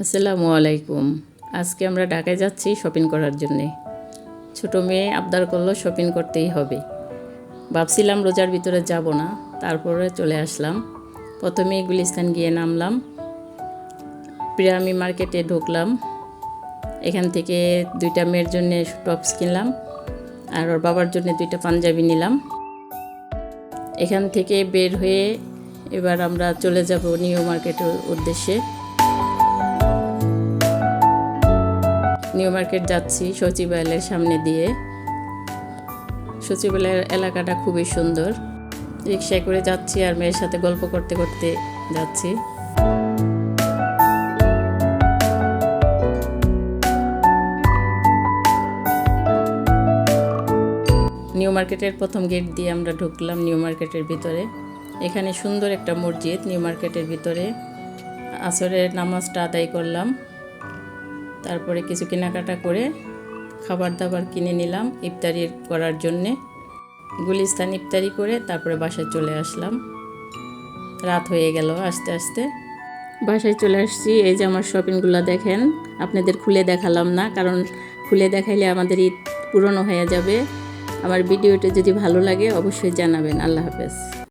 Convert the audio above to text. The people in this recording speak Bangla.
আসসালামু আলাইকুম। আজকে আমরা ঢাকায় যাচ্ছি শপিং করার জন্যে। ছোটো মেয়ে আবদার করলো শপিং করতেই হবে। ভাবছিলাম রোজার ভিতরে যাব না, তারপরে চলে আসলাম। প্রথমে গুলিস্তান গিয়ে নামলাম, পিরামি মার্কেটে ঢুকলাম। এখান থেকে দুইটা মেয়ের জন্য টপস কিনলাম আর ওর বাবার জন্য দুইটা পাঞ্জাবি নিলাম। এখান থেকে বের হয়ে এবার আমরা চলে যাব নিউ মার্কেটের উদ্দেশ্যে। নিউ মার্কেট যাচ্ছি সচিবালয়ের সামনে দিয়ে। সচিবালয়ের এলাকাটা খুবই সুন্দর। রিক্সায় করে যাচ্ছি আর মেয়ের সাথে গল্প করতে করতে যাচ্ছি। নিউ মার্কেটের প্রথম গেট দিয়ে আমরা ঢুকলাম নিউ মার্কেটের ভিতরে। এখানে সুন্দর একটা মসজিদ নিউ মার্কেটের ভিতরে। আসরের নামাজটা আদায় করলাম, তারপরে কিছু কেনাকাটা করে খাবার দাবার কিনে নিলাম ইফতারি করার জন্যে। গুলিস্তান ইফতারি করে তারপরে বাসায় চলে আসলাম। রাত হয়ে গেল আস্তে আস্তে। বাসায় চলে আসছি। এই যে আমার শপিংগুলো দেখেন, আপনাদের খুলে দেখালাম না, কারণ খুলে দেখাইলে আমাদের ঈদ পুরনো হয়ে যাবে। আমার ভিডিওটা যদি ভালো লাগে অবশ্যই জানাবেন। আল্লাহ হাফেজ।